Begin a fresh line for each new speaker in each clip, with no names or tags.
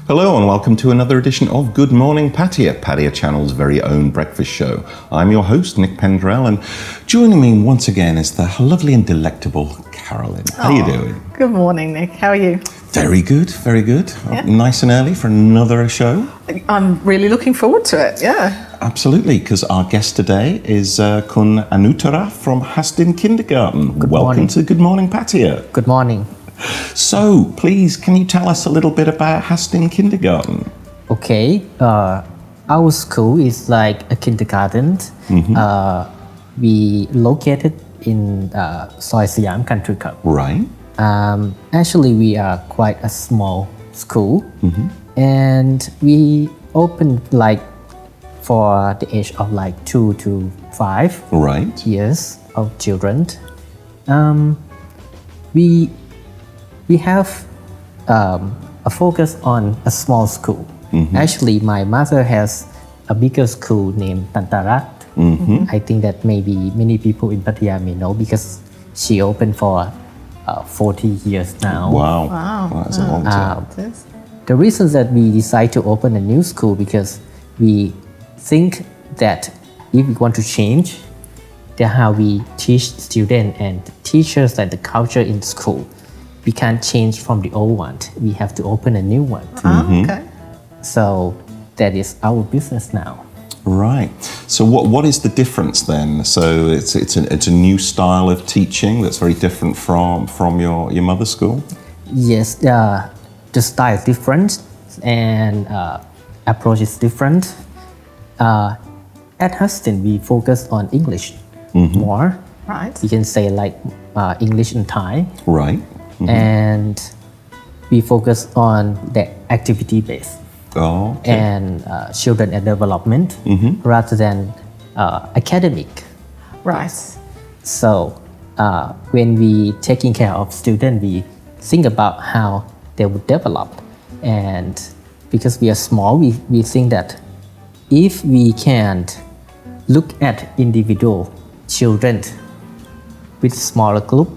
Hello and welcome to another edition of Good Morning Pattaya, Pattaya Channel's very own breakfast show. I'm your host, Nick Pendrell, and joining me once again is the lovely and delectable Carolyn. How are you doing?
Good morning, Nick. How are you?
Very good, very good.
Yeah.
Nice and early for another show.
I'm really looking forward to it, yeah.
Absolutely, because our guest today is Kun Anutara from Hastin Kindergarten.
Good
Welcome
morning.
to Good Morning Pattaya.
Good morning.
So, please, can you tell us a little bit about Hastin Kindergarten?
Okay, our school is like a kindergarten. We located in Soi Siam Country Club.
Right.
Actually, we are quite a small school, and we opened like for the age of like 2 to 5
Right.
years of children. We have a focus on a small school. Actually, my mother has a bigger school named Tantraporn. I think that maybe many people in Pattaya may know because she opened for 40 years now.
Wow.
Wow.
That's a long time.
It is.
The reason that we decide to open a new school because we think that if we want to change the how we teach students and teachers and the culture in school, we can't change from the old one. We have to open a new one.
Okay.
So that is our business now.
Right. So what is the difference then? So it's a new style of teaching that's very different from your mother's school?
Yes, the style is different and approach is different. At Hastin, we focus on English more.
Right.
You can say like English and Thai.
Right.
And we focus on the activity base
Oh. Okay.
and children and development rather than academic.
Right.
So when we taking care of students, we think about how they would develop. And because we are small, we think that if we can't look at individual children with smaller group,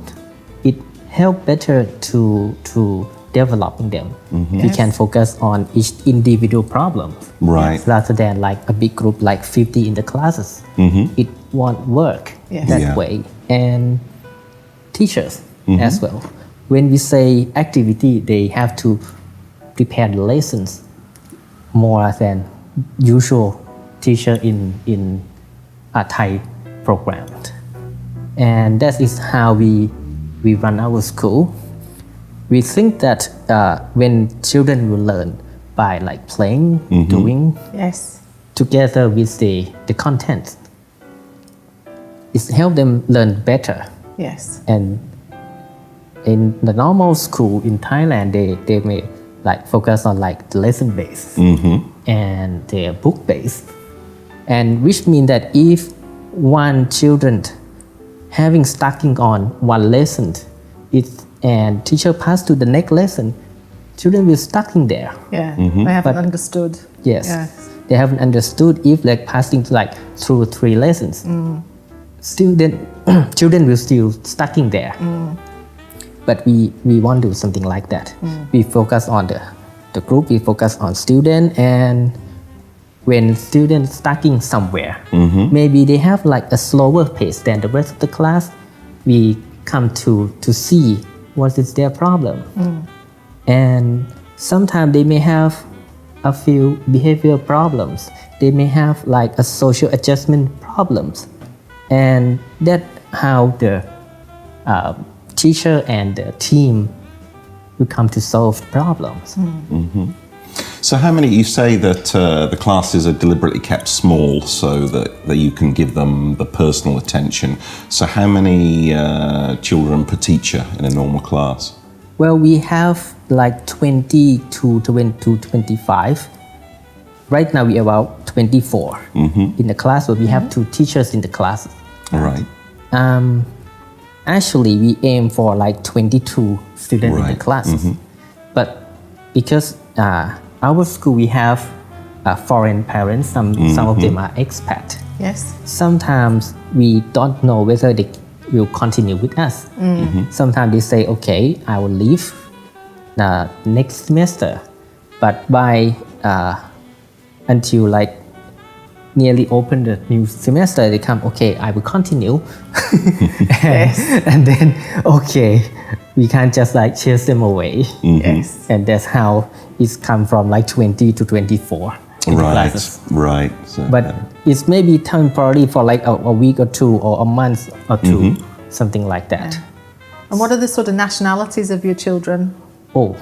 it help better to developing them. We can focus on each individual problem.
Right.
Rather than like a big group like 50 in the classes. It won't work
Yes.
that
Yeah.
way. And teachers as well. When we say activity, they have to prepare the lessons more than usual teacher in a Thai program. And that is how we run our school. We think that when children will learn by like playing, doing
Yes.
together with the content, it help them learn better.
Yes.
And in the normal school in Thailand, they may like focus on like the lesson base and the book base, and which mean that if one children having stucking on one lesson, and teacher pass to the next lesson, children will stucking there.
Yeah. They haven't
But-
understood.
Yes.
Yes.
They haven't understood if like passing like through 3 lessons. Children will still stucking there. But we won't do something like that. We focus on the group, we focus on student, and when students stucking somewhere, maybe they have like a slower pace than the rest of the class, we come to see what is their problem. And sometimes they may have a few behavioral problems. They may have like a social adjustment problems. And that's how the teacher and the team will come to solve problems.
So how many, you say that the classes are deliberately kept small so that you can give them the personal attention. So how many children per teacher in a normal class?
Well, we have like 20 to 25. Right now we are about 24 in the class, but we have 2 teachers in the classes.
Right.
Actually, we aim for like 22 students in
Right.
the classes. But because our school, we have foreign parents, some of them are expat.
Yes.
Sometimes we don't know whether they will continue with us. Sometimes they say, okay, I will leave next semester. but by until like nearly open the new semester, they come, okay, I will continue. and then, okay, we can't just like chase them away.
Yes.
And that's how it's come from like 20 to 24 in the classes.
Right. So,
But it's maybe temporary for like a week or two or a month or two, something like that.
And what are the sort of nationalities of your children?
Oh,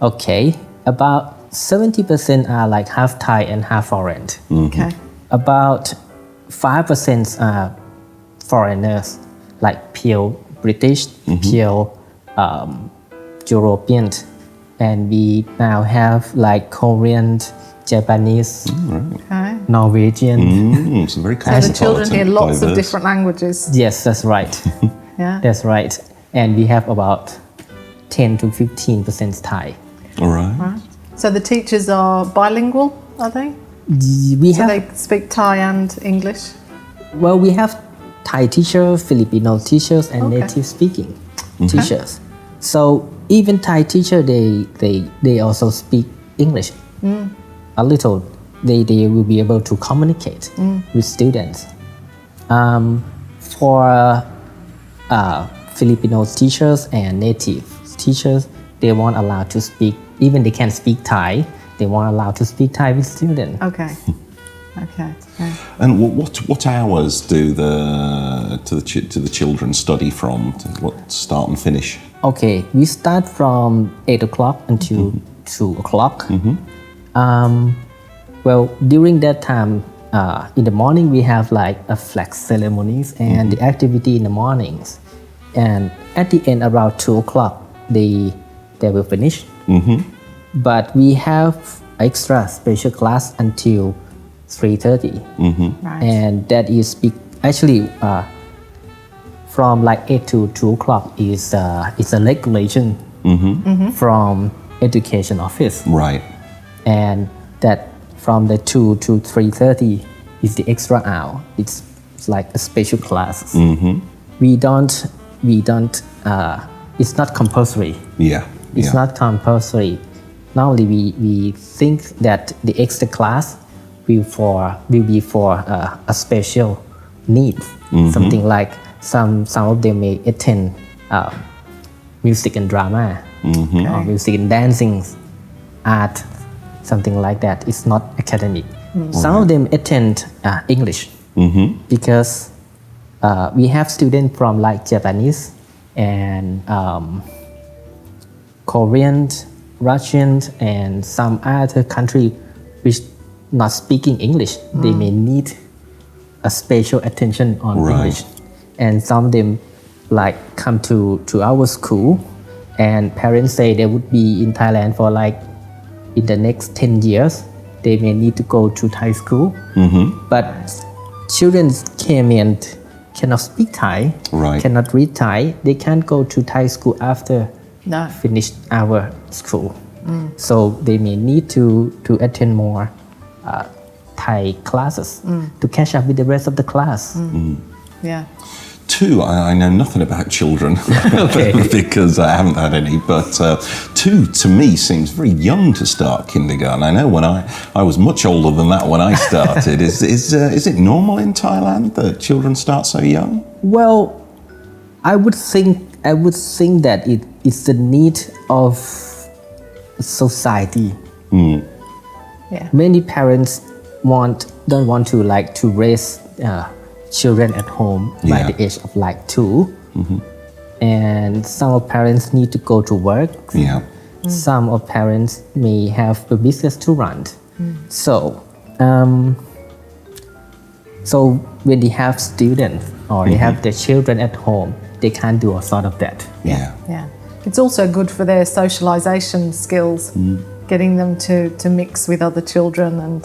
okay. About 70% are like half Thai and half foreign.
Okay.
About 5% are foreigners, like pure British, pure European. And we now have like Korean, Japanese,
Okay.
Norwegian.
some very
So the
cosmopolitan,
children hear lots of
diverse.
different languages.
Yes, that's right.
Yeah.
That's right. And we have about 10 to 15% Thai.
All right.
Right. So the teachers are bilingual, are they?
We
So
have
they speak Thai and English?
Well, we have Thai teachers, Filipino teachers, and
Okay.
native speaking teachers. So even Thai teacher, they also speak English a little. They will be able to communicate with students. For Filipino teachers and native teachers, they weren't allowed to speak. Even they can speak Thai, they weren't allowed to speak Thai with students.
Okay. Okay. Yeah.
And what hours do the children study from? What start and finish?
Okay, we start from 8 o'clock until 2 o'clock. Well, during that time, in the morning we have like a flag ceremonies and the activity in the mornings. And at the end, around 2 o'clock, they will finish. But we have extra special class until 3:30.
Right.
And that is actually from like 8 to 2 o'clock is a regulation from education office.
Right.
And that from the 2 to 3:30 is the extra hour. It's like a special class. We don't it's not compulsory.
Yeah.
It's not compulsory. Normally we think that the extra class will be for a special need. Something like some of them may attend music and drama or music and dancing, art, something like that. It's not academic. Some of them attend English because we have students from like Japanese and Korean, Russian, and some other country which not speaking English. They may need a special attention on
Right.
English. And some of them like come to our school and parents say they would be in Thailand for like in the next 10 years. They may need to go to Thai school. But children came in cannot speak Thai,
Right.
cannot read Thai. They can't go to Thai school after
No.
finish our school. So they may need to attend more Thai classes to catch up with the rest of the class.
Yeah.
Two, I know nothing about children
Okay.
because I haven't had any, but two to me seems very young to start kindergarten. I know when I was much older than that when I started. Is it normal in Thailand that children start so young?
Well, I would think that it's the need of society.
Yeah.
Many parents don't want to like to raise children at home by
Yeah.
the age of like 2, and some of parents need to go to work.
Yeah.
Some of parents may have a business to run. So when they have students or they have their children at home, they can't do a sort of that.
Yeah.
Yeah. It's also good for their socialization skills, getting them to mix with other children and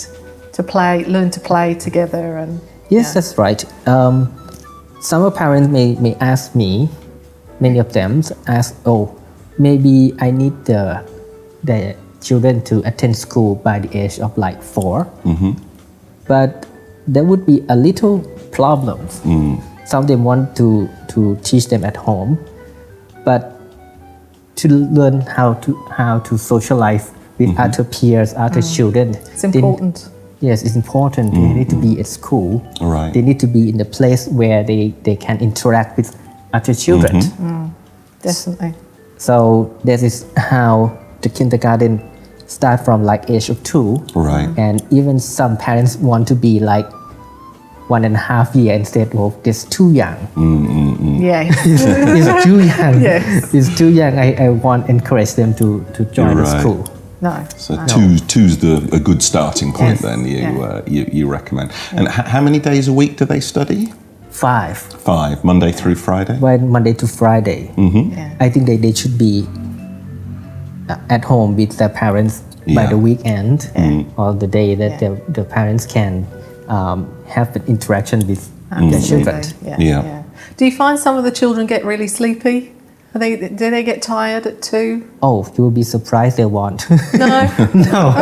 to learn to play together. And
Yes, that's right. Some parents may ask me, many of them ask, maybe I need the children to attend school by the age of like 4. But there would be a little problem. Some of them want to teach them at home, but to learn how to socialize with other peers, other children.
It's important.
Yes, it's important. They need to be at school.
Right.
They need to be in the place where they can interact with other children.
Definitely.
So that is how the kindergarten start from like age of 2.
Right.
And even some parents want to be like 1.5 years instead of it's too young.
Yeah.
It's too young.
Yes.
It's too young. I want to encourage them to join the
Right.
school.
No.
So two's a good starting point.
Yes.
Then
Yeah.
you recommend. And how many days a week do they study?
5.
5, Monday through Friday.
When Monday to Friday.
Yeah.
I think they should be at home with their parents by
Yeah.
the weekend or the day that
Yeah.
the parents can have an interaction with their
Absolutely.
children.
Yeah.
Yeah.
Yeah. Do you find some of the children get really sleepy? Do they get tired at 2?
Oh, you will be surprised they want.
No.
No,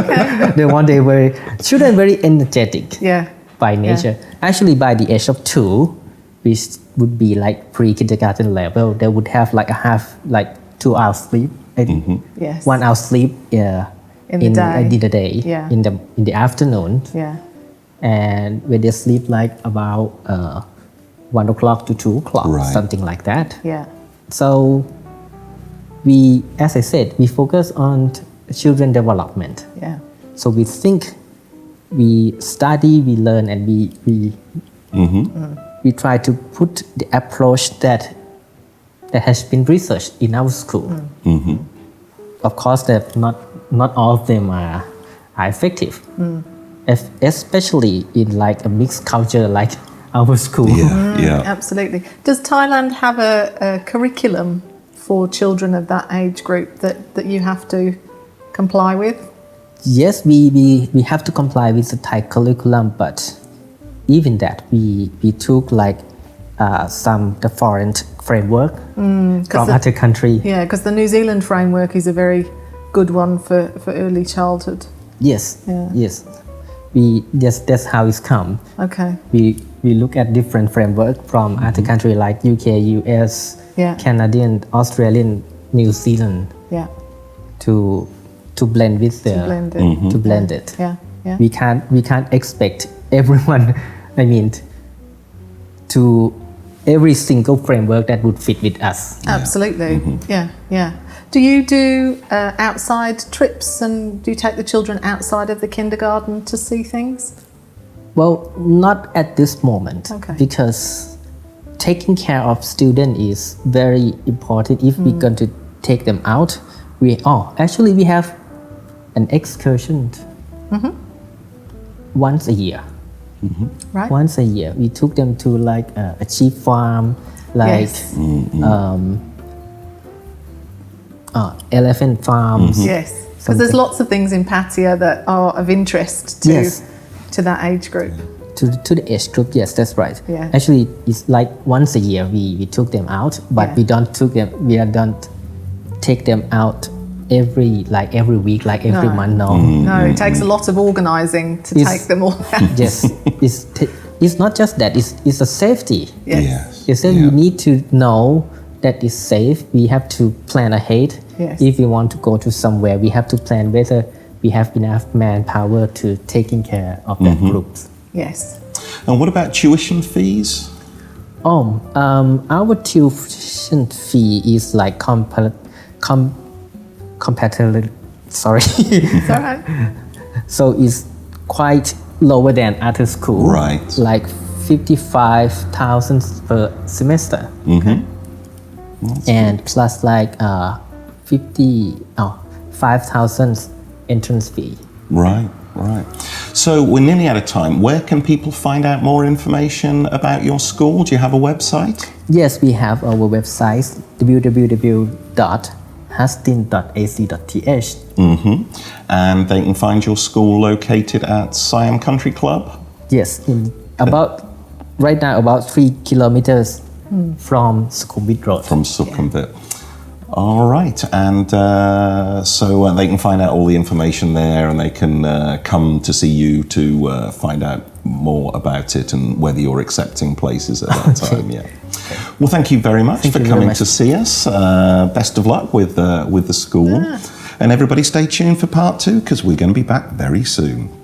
children very energetic
Yeah.
by nature. Actually, by the age of 2, which would be like pre-kindergarten level, they would have like 2 hours sleep.
Yes.
1 hour sleep
In the day.
in the day,
Yeah.
in the afternoon,
Yeah.
and when they sleep like about 1 o'clock to 2 o'clock,
Right.
something like that.
Yeah.
So we, as I said, we focus on children development.
Yeah.
So we think, we study, we learn, and we try to put the approach that has been researched in our school. Of course, that not all of them are effective, especially in like a mixed culture like our school.
Yeah.
Absolutely. Does Thailand have a curriculum for children of that age group that you have to comply with?
Yes, we have to comply with the Thai curriculum, but even that we took like the foreign framework from other country.
Yeah, because the New Zealand framework is a very good one for early childhood.
Yes,
Yeah.
yes. That's how it's come.
Okay.
We look at different framework from other country like UK, US,
Yeah.
Canadian, Australian, New Zealand
Yeah.
to blend with the
blend it.
to blend it.
Yeah. Yeah.
We can't expect everyone. I mean, to every single framework that would fit with us.
Absolutely. Yeah. Yeah. Do you do outside trips, and do you take the children outside of the kindergarten to see things?
Well, not at this moment,
Okay.
because taking care of student is very important. If we're going to take them out, we have an excursion once a year.
Right.
Once a year, we took them to like a sheep farm, like
Yes.
elephant farms.
Yes. Because there's lots of things in Pattaya that are of interest to
Yes.
to that age group.
To the age group, yes, that's right.
Yeah.
Actually, it's like once a year we took them out, but
Yeah.
we don't take them out every week, like every
No.
month. No.
No, it takes a lot of organising to
It's-
take them all out.
Yes, it's not just that. It's a safety.
Yes.
Yes.
It's that we need to know that it's safe. We have to plan ahead.
Yes.
If we want to go to somewhere, we have to plan whether we have enough manpower to taking care of that group.
Yes.
And what about tuition fees?
Our tuition fee is like comparatively, sorry.
It's all right.
So it's quite lower than other school.
Right.
Like 55,000 per semester. And plus like 5,000 entrance fee.
Right. So we're nearly out of time. Where can people find out more information about your school? Do you have a website?
Yes, we have our website www.hastin.ac.th.
And they can find your school located at Siam Country Club?
Yes, right now about 3 kilometers from Sukhumvit Road.
From Sukhumvit. All right, and so they can find out all the information there, and they can come to see you to find out more about it and whether you're accepting places at that time. Yeah. Well, thank you very much for
you very
coming
much.
to see us. Best of luck with the school. And everybody stay tuned for part 2 because we're going to be back very soon.